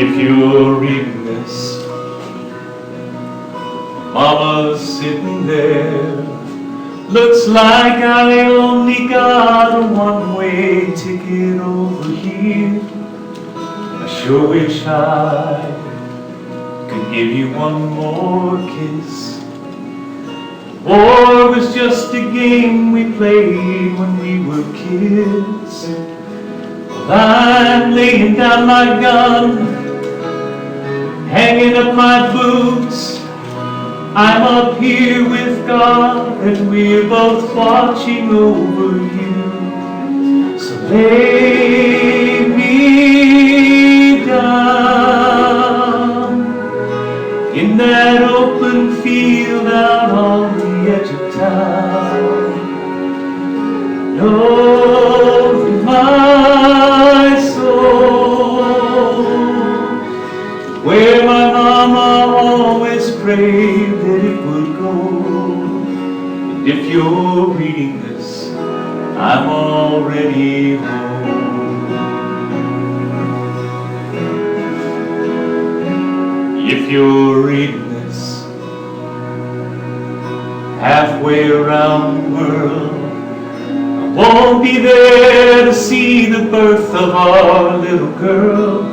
If you're reading this, Mama's sitting there. Looks like I only got a one-way ticket over here. I sure wish I could give you one more kiss. War was just a game we played when we were kids. Well, I'm laying down my gun, hanging up my boots. I'm up here with God, and we're both watching over you. So lay me down in that open field out on the edge of town. Know that my soul, where my mama always prayed that it would go. And if you're reading this, I'm already home. If you're reading this, halfway around the world, I won't be there to see the birth of our little girl.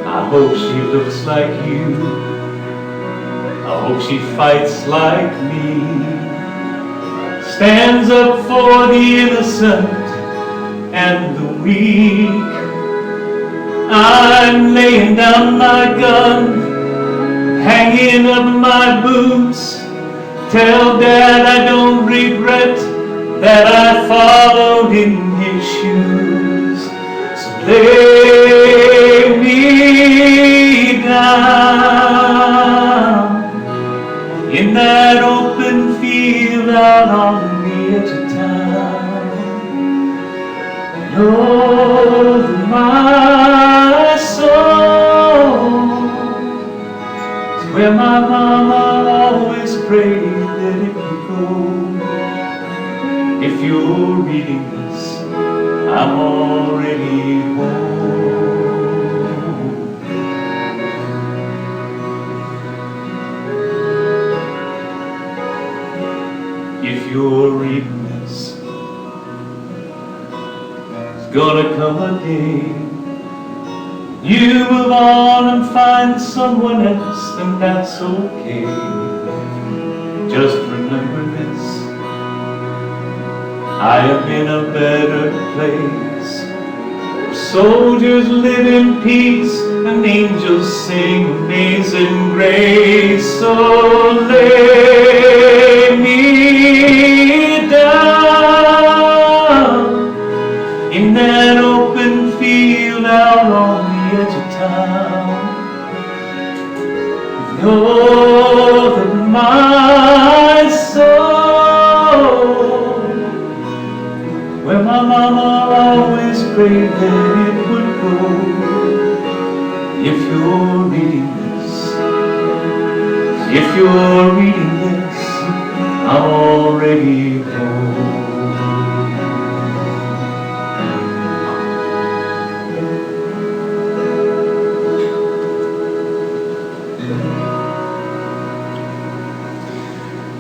I hope she looks like you. I hope she fights like me, stands up for the innocent and the weak. I'm laying down my gun, hanging up my boots. Tell Dad I don't regret that I followed in his shoes. So lay me down in that open field out on the edge of town. Know that my soul is where my mama always prayed that it would go. If you're reading this, I'm already home. If you're reading this, there's gonna come a day you move on and find someone else, and that's okay. Just remember this, I am in a better place. Soldiers live in peace and angels sing amazing grace. So lay me down in that open field out on the edge of town. Know that my soul, where my mama always prayed that it would go. If you're reading this, if you're reading this, I'm already home.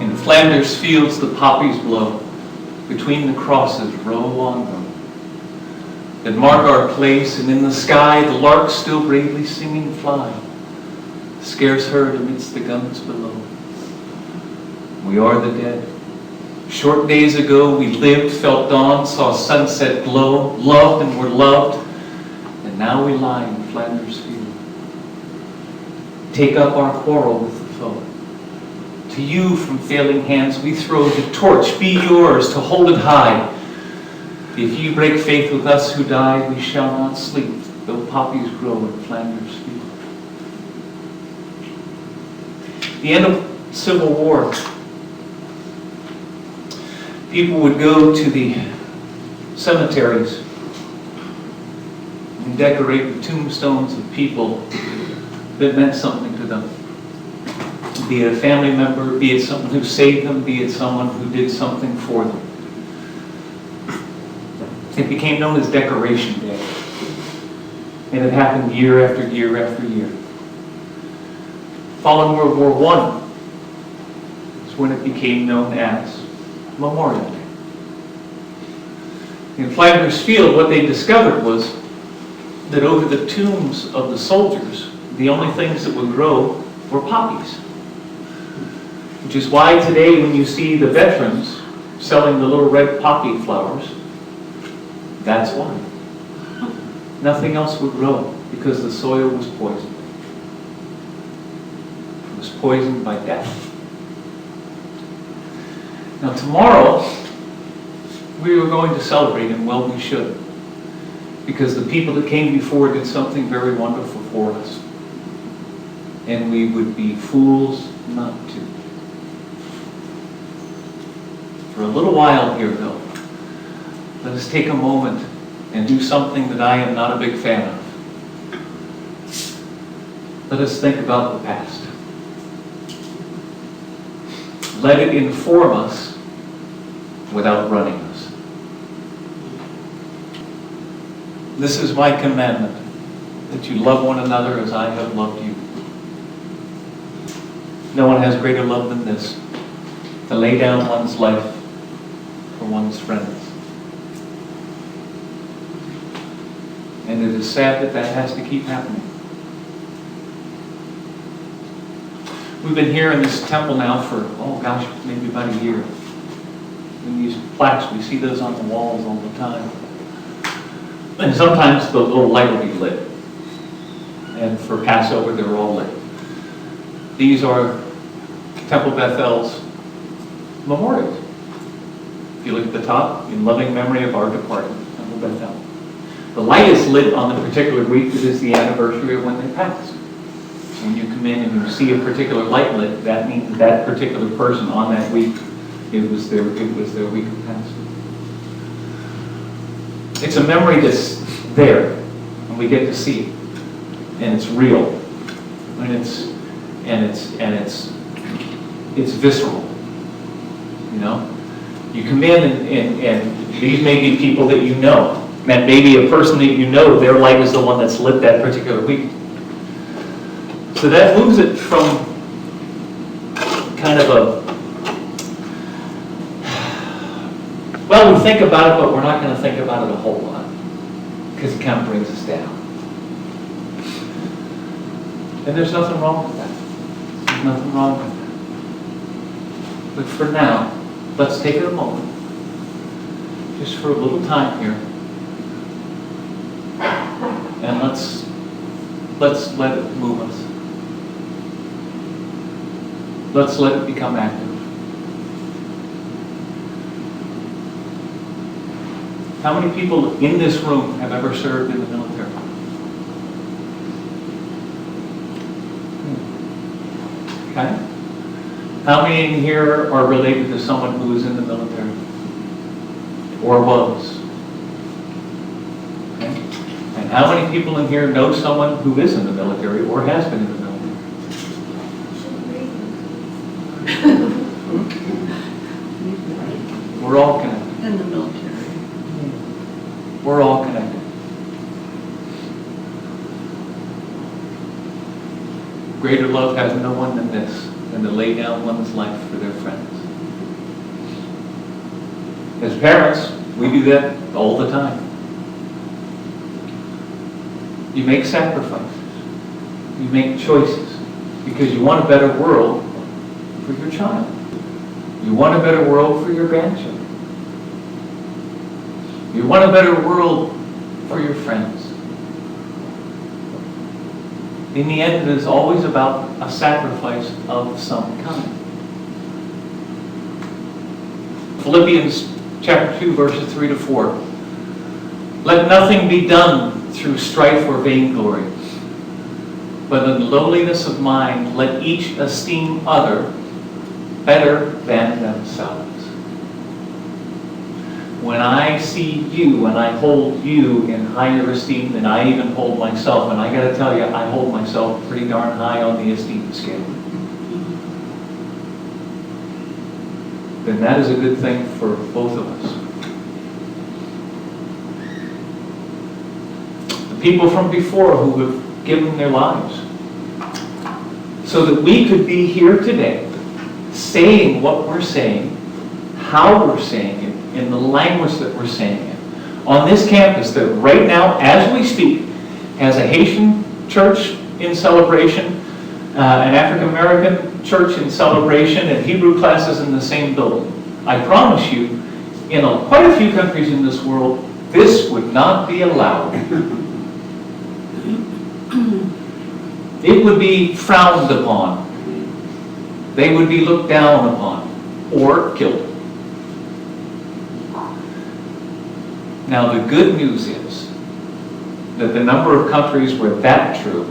In Flanders fields the poppies blow, between the crosses row on row that mark our place, and in the sky the larks still bravely singing fly, scarce heard amidst the guns below. We are the dead. Short days ago we lived, felt dawn, saw sunset glow, loved and were loved, and now we lie in Flanders field. Take up our quarrel with the foe. To you from failing hands we throw the torch, be yours to hold it high. If you break faith with us who died, we shall not sleep, though poppies grow in Flanders field. The end of Civil War. People would go to the cemeteries and decorate the tombstones of people that meant something to them. Be it a family member, be it someone who saved them, be it someone who did something for them. It became known as Decoration Day. And it happened year after year after year. Following World War I is when it became known as Memorial Day. In Flanders Field, what they discovered was that over the tombs of the soldiers, the only things that would grow were poppies. Which is why today when you see the veterans selling the little red poppy flowers, that's why. Nothing else would grow because the soil was poisoned. It was poisoned by death. Now tomorrow, we are going to celebrate, and well we should, because the people that came before did something very wonderful for us. And we would be fools not to. For a little while here, though, let us take a moment and do something that I am not a big fan of. Let us think about the past. Let it inform us without running us. This is my commandment, that you love one another as I have loved you. No one has greater love than this, to lay down one's life for one's friends. And it is sad that that has to keep happening. We've been here in this temple now for, oh gosh, maybe about a year. And these plaques, we see those on the walls all the time. And sometimes the little light will be lit. And for Passover, they're all lit. These are Temple Bethel's memorials. If you look at the top, in loving memory of our departed, Temple Bethel. The light is lit on the particular week that is the anniversary of when they passed. So when you come in and you see a particular light lit, that means that particular person on that week, it was their week of passing. It's a memory that's there, and we get to see it, and it's real, and it's visceral. You know, you come in and these may be people that you know. And maybe a person that you know, their light is the one that's lit that particular week. So that moves it from kind of a, well, we think about it, but we're not going to think about it a whole lot, because it kind of brings us down. And there's nothing wrong with that. There's nothing wrong with that. But for now, let's take a moment, just for a little time here, and let's let it move us. Let's let it become active. How many people in this room have ever served in the military? Okay. How many in here are related to someone who was in the military? Or was? Okay. And how many people in here know someone who is in the military or has been in the military? We're all connected. In the military. We're all connected. Greater love has no one than this, than to lay down one's life for their friends. As parents, we do that all the time. You make sacrifices. You make choices because you want a better world for your child. You want a better world for your grandchildren. You want a better world for your friends. In the end, it is always about a sacrifice of some kind. Philippians chapter 2, verses 3 to 4. Let nothing be done through strife or vainglory, but in lowliness of mind, let each esteem other better than themselves. When I see you and I hold you in higher esteem than I even hold myself, and I got to tell you, I hold myself pretty darn high on the esteem scale, then that is a good thing for both of us. The people from before who have given their lives, so that we could be here today saying what we're saying, how we're saying it, in the language that we're saying it, on this campus that right now, as we speak, has a Haitian church in celebration, an African American church in celebration, and Hebrew classes in the same building. I promise you, in quite a few countries in this world, this would not be allowed. It would be frowned upon. They would be looked down upon or killed. Now the good news is that the number of countries where that's true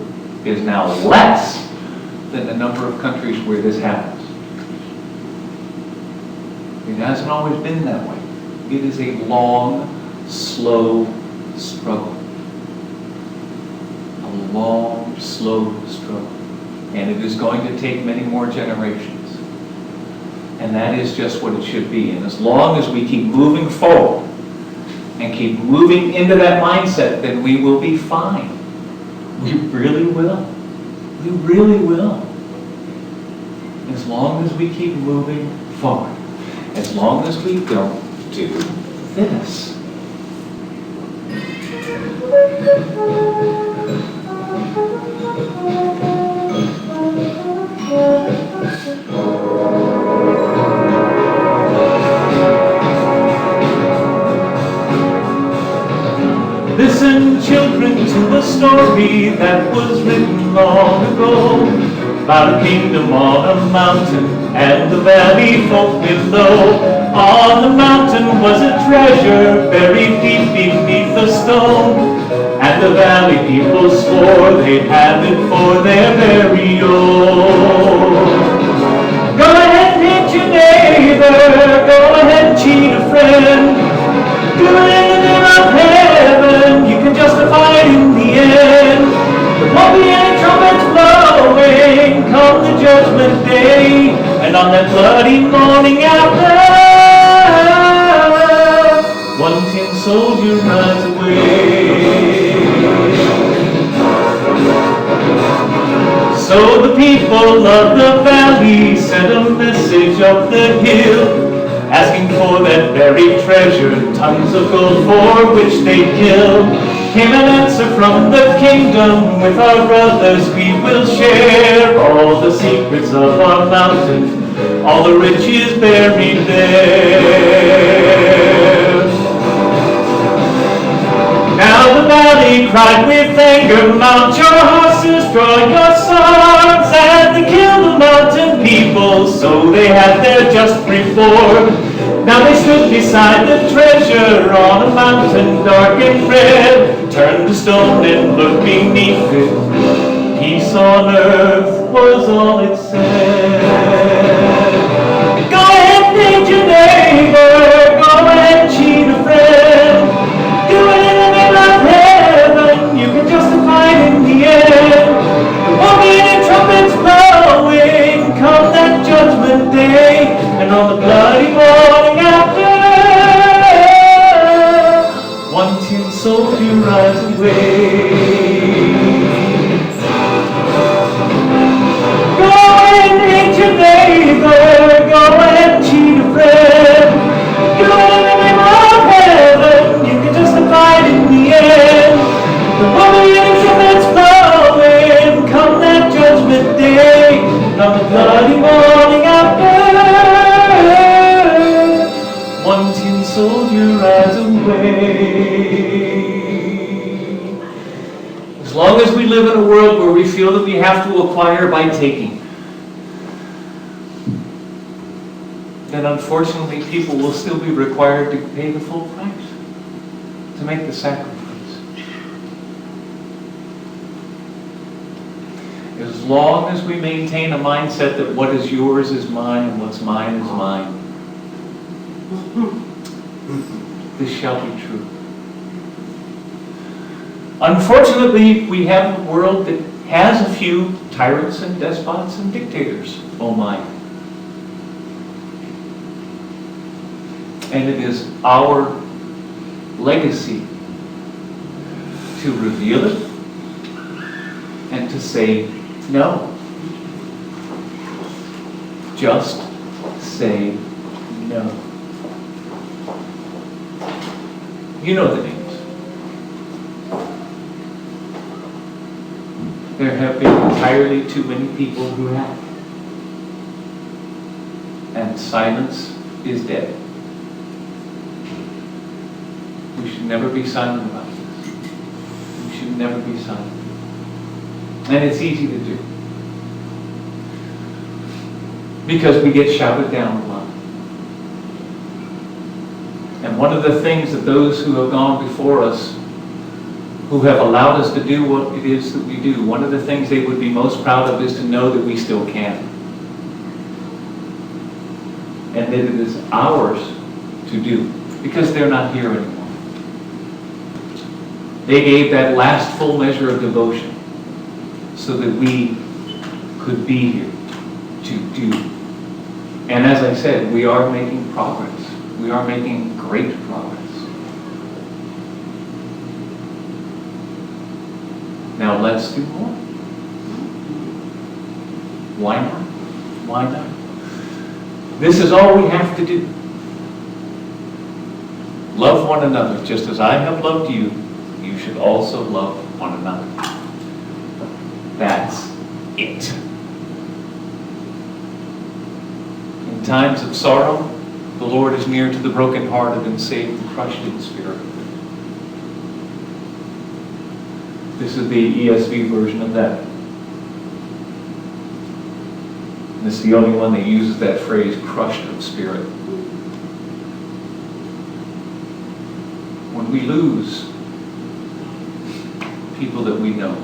is now less than the number of countries where this happens. It hasn't always been that way. It is a long, slow struggle. A long, slow struggle. And it is going to take many more generations. And that is just what it should be. And as long as we keep moving forward and keep moving into that mindset, then we will be fine. We really will. We really will. As long as we keep moving forward. As long as we don't do this. Listen, children, to a story that was written long ago, about a kingdom on a mountain and the valley folk below. On the mountain was a treasure buried deep beneath a stone, and the valley people swore they'd have it for their very own. Go ahead and hit your neighbor, go ahead and cheat a friend, do it in the name of heaven, you can justify it in the end. There won't be any trumpets blowing come the judgment day, and on that bloody morning after, one tin soldier rides away. So the people of the valley sent a message up the hill, asking for that buried treasure, tons of gold for which they'd kill. Came an answer from the kingdom, with our brothers we will share all the secrets of our mountain, all the riches buried there. Now the valley cried with anger, mount your horses, draw your swords, and they killed the mountain people, so they had their just reward. Now they stood beside the treasure on a mountain dark and red, turned to stone and looked beneath it. Peace on earth was all it said. Go ahead and hate your neighbor, go ahead and cheat a friend, do it in the name of heaven, you can justify it in the end. There won't be any trumpets blowing come that judgment day, and on the bloody morning after, one tin soldier rides away. Go ahead and hate your neighbor, go ahead and cheat a friend, do it in the name of heaven, you can justify it in the end. There won't be any trumpets blowing come that judgment day, and on the bloody morning after, one tin soldier rides away. As long as we live in a world where we feel that we have to acquire by taking, then unfortunately people will still be required to pay the full price, to make the sacrifice. As long as we maintain a mindset that what is yours is mine and what's mine is mine, this shall be true. Unfortunately, we have a world that has a few tyrants and despots and dictators, oh my. And it is our legacy to reveal it and to say no. Just say no. You know the names. There have been entirely too many people who have. And silence is dead. We should never be silent about this. We should never be silent. And it's easy to do. Because we get shouted down a lot. And one of the things that those who have gone before us, who have allowed us to do what it is that we do, one of the things they would be most proud of is to know that we still can. And that it is ours to do, because they're not here anymore. They gave that last full measure of devotion so that we could be here to do. And as I said, we are making progress. We are making great progress. Now let's do more. Why not? Why not? This is all we have to do. Love one another. Just as I have loved you, you should also love one another. That's it. In times of sorrow, the Lord is near to the brokenhearted and saves the crushed in spirit. This is the ESV version of that. And this is the only one that uses that phrase, crushed in spirit. When we lose people that we know,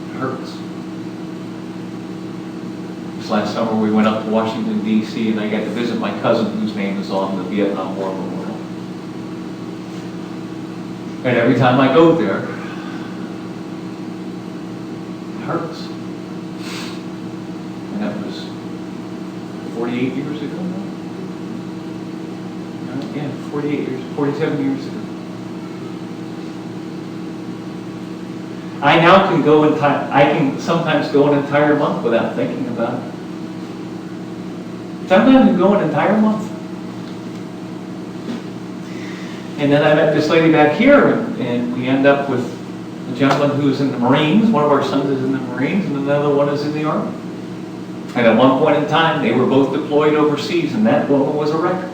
it hurts. This last summer we went up to Washington, D.C., and I got to visit my cousin whose name is on the Vietnam War Memorial. And every time I go there, it hurts. And that was 48 years ago now? Yeah, 47 years ago. I now can go I can sometimes go an entire month without thinking about it. Sometimes I can go an entire month. And then I met this lady back here, and we end up with a gentleman who's in the Marines. One of our sons is in the Marines, and another one is in the Army. And at one point in time, they were both deployed overseas, and that woman was a wrecker.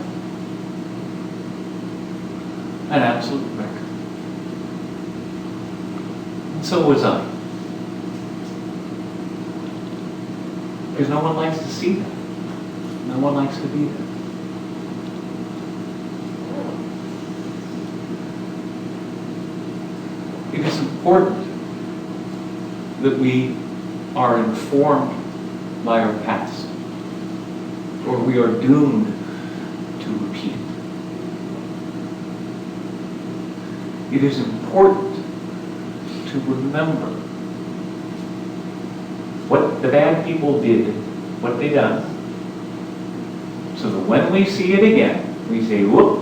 An absolute wrecker. And so was I. Because no one likes to see that. No one likes to be there. It is important that we are informed by our past, or we are doomed to repeat it. It is important to remember what the bad people did, what they done, so that when we see it again, we say, whoop,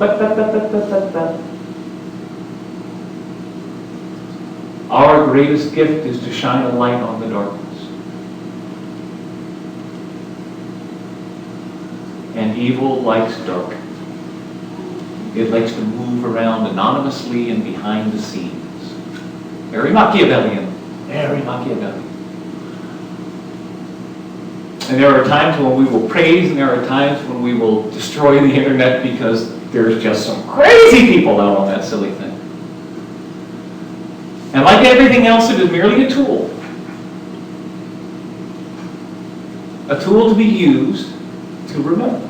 Our greatest gift is to shine a light on the darkness. And evil likes dark. It likes to move around anonymously and behind the scenes. Very Machiavellian. Very Machiavellian. And there are times when we will praise, and there are times when we will destroy the internet because there's just some crazy people out on that silly thing. And like everything else, it is merely a tool. A tool to be used to remember.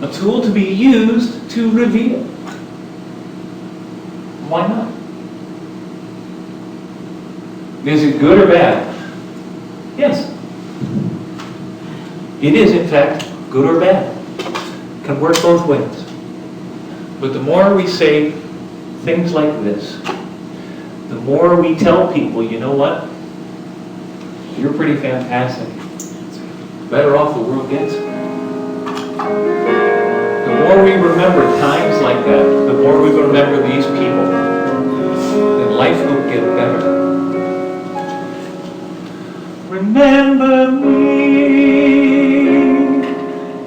A tool to be used to reveal. Why not? Is it good or bad? Yes. It is, in fact, good or bad. It can work both ways. But the more we say things like this, the more we tell people, you know what? You're pretty fantastic. The better off the world gets. The more we remember times like like that, the more we remember these people, then life will get better. Remember me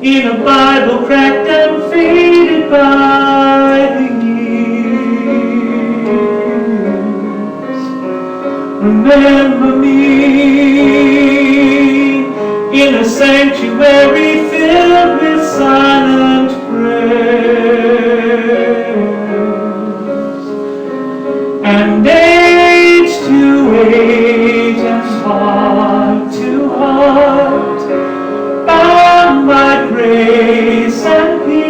in a Bible cracked and faded by the years. Remember me in a sanctuary filled with silent prayers, and age to age and heart to heart, bound by grace and peace.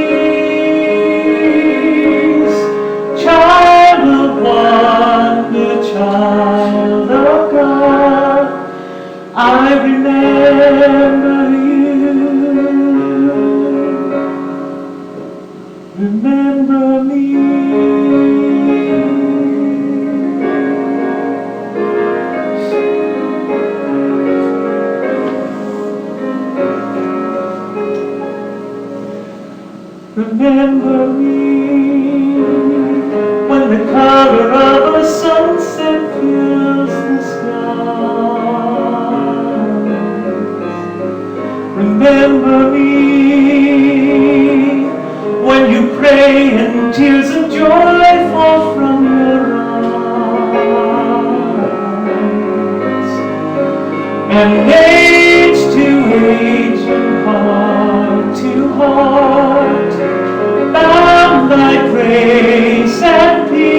Child of wonder, child of God, I remember you. Remember me. Remember me when the color of a sunset fills the skies. Remember me when you pray and tears of joy fall from your eyes. And age to age and heart to heart, bound by grace and peace.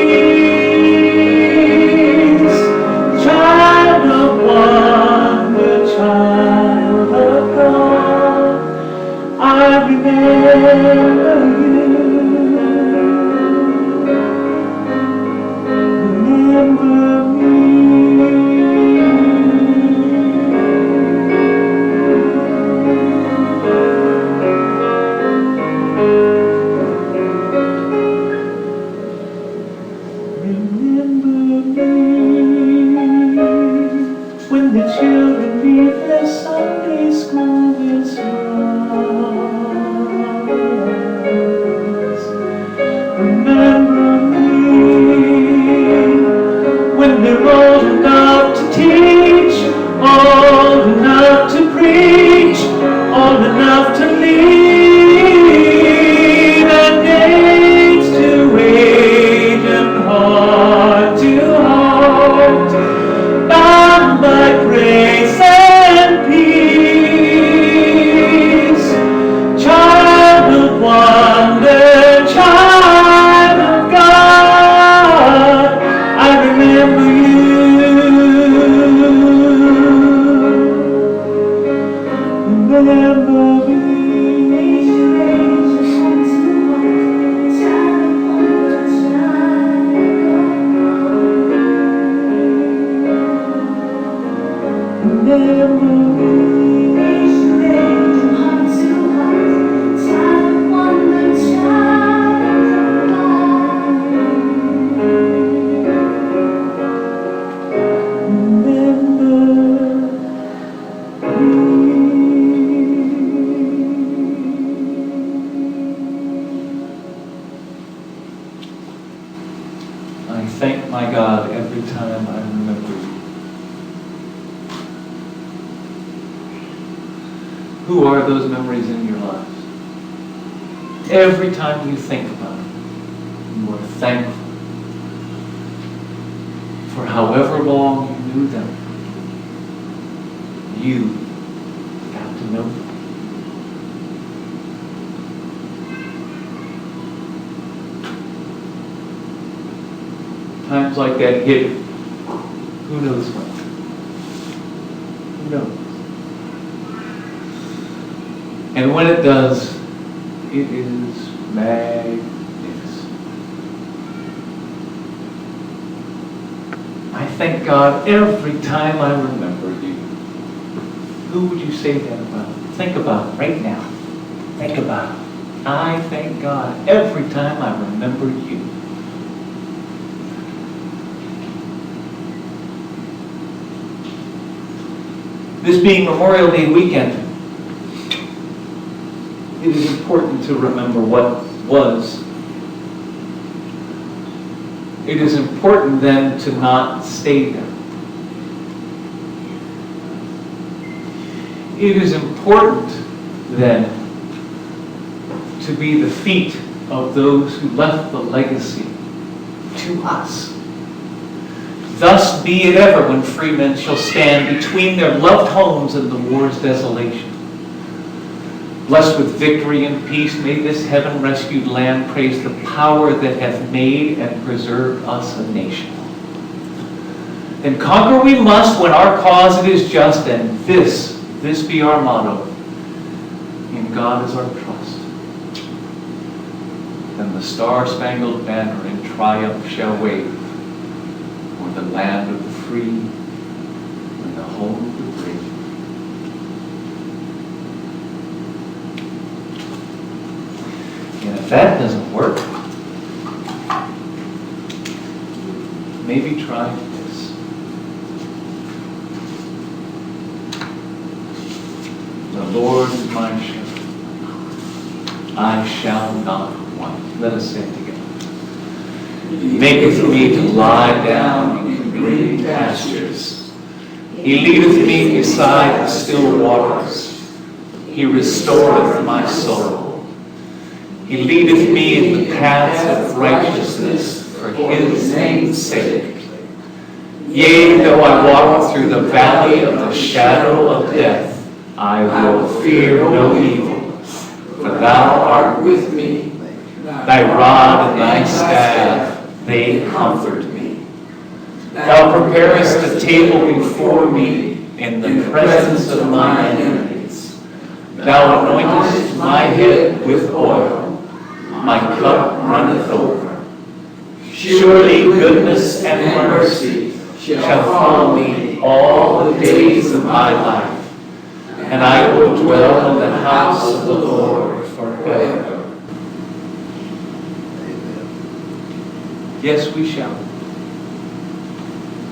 Child of wonder, child of God, I remember you. Remember me. When the children leave their Sunday school this rise. Remember me when they're old enough to teach, old enough to preach, old enough to lead, and age to age and heart to heart, bound by grace and peace. Child of wonder, child of God, I remember you. Remember me. I thank my God every time I remember you. Who are those memories in your lives? Every time you think about it, you are thankful for however long you knew them. You got to know them. Times like that hit, who knows when? Who knows? And when it does, it is magnificent. I thank God every time I remember you. Who would you say that about? Think about it right now. Think about it. I thank God every time I remember you. This being Memorial Day weekend, it is important to remember what was It is important then to not stay there. It is important then to be the feet of those who left the legacy to us. Thus be it ever when free men shall stand between their loved homes and the war's desolation. Blessed with victory and peace, may this heaven-rescued land praise the power that hath made and preserved us a nation. And conquer we must when our cause it is just, and this be our motto. In God is our trust. And the star-spangled banner in triumph shall wave o'er the land of the free and the home of the brave. And if that doesn't work, maybe try this. The Lord is my shepherd. I shall not want. Let us say it together. He maketh me to lie down in green pastures. He leadeth me beside the still waters. He restoreth my soul. He leadeth me in the paths of righteousness for his name's sake. Yea, though I walk through the valley of the shadow of death, I will fear no evil, for thou art with me. Thy rod and thy staff, they comfort me. Thou preparest a table before me in the presence of mine enemies. Thou anointest my head with oil. My cup runneth over. Surely goodness and mercy shall follow me all the days of my life, and I will dwell in the house of the Lord forever. Yes, we shall.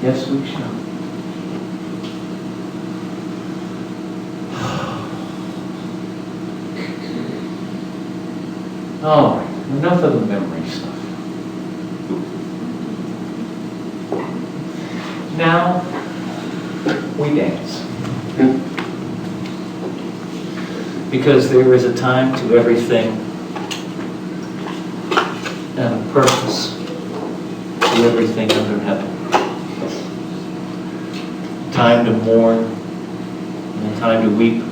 Yes, we shall. All right, enough of the memory stuff. Now, we dance. Because there is a time to everything and a purpose to everything under heaven. A time to mourn and a time to weep.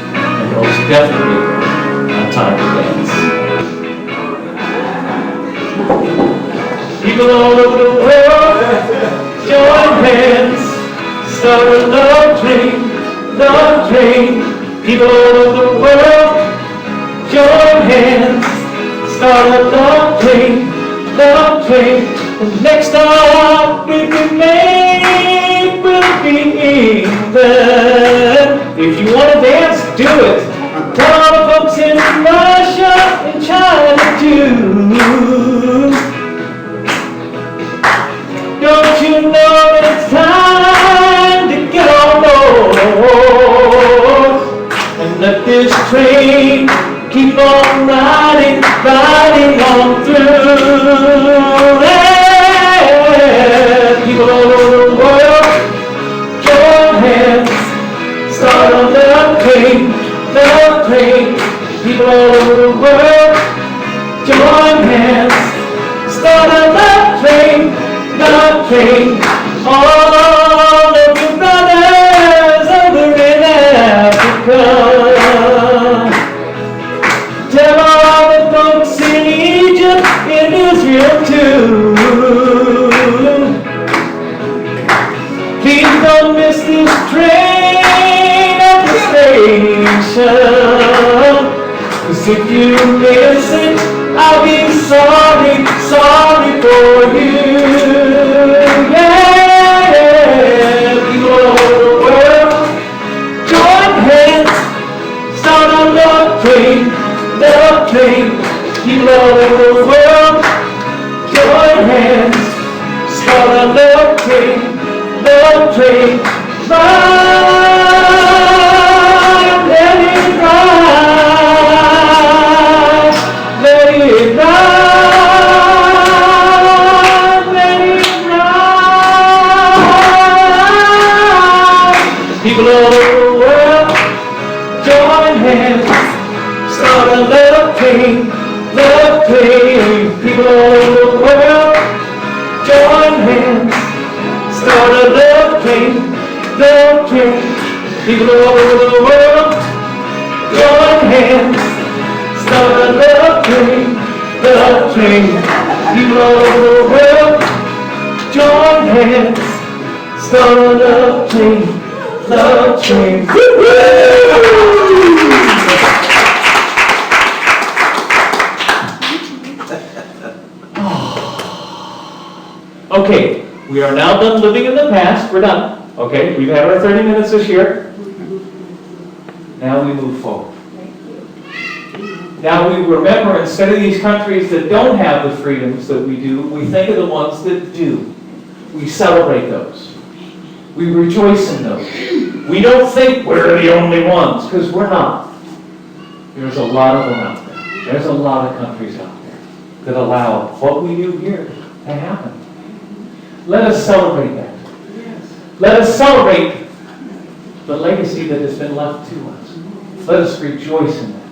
And most definitely a time to dance. People all over the world, join hands, start a love train. Love train, people all over the world, join hands, start a love train, and next stop we can make will be England. If you want to dance, do it. Tell all the folks in Russia and China too. Don't you know it's time to get on board and let this train keep on riding, riding on through. Yeah. People all over the world, join hands, start a love train, love train. People all over the world, join hands, start a love train, love train. All of your brothers over in Africa, tell all the folks in Egypt, in Israel too. Please don't miss this train at the station, 'cause if you miss it, I'll be sorry, sorry for you. Yeah. People all over the world, join hands, start a love train, love train. People all over the world, join hands, start a love train, love train. Ride, let it ride, let it ride. Start a love train, love train. People all over the world, join hands. Start a love train, love train. People all over the world, join hands. Start a love train, love train. People all over the world, join hands. Start a love train, love train. Okay, we are now done living in the past. We're done. Okay, we've had our 30 minutes this year. Now we move forward. Now we remember, instead of these countries that don't have the freedoms that we do, we think of the ones that do. We celebrate those. We rejoice in those. We don't think we're the only ones, because we're not. There's a lot of them out there. There's a lot of countries out there that allow what we do here to happen. Let us celebrate that. Let us celebrate the legacy that has been left to us. Let us rejoice in that.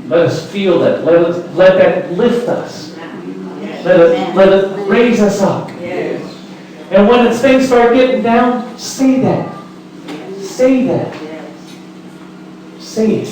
Let us feel that. Let that lift us. Let it raise us up. And when things start getting down, say that. Say that. Say it.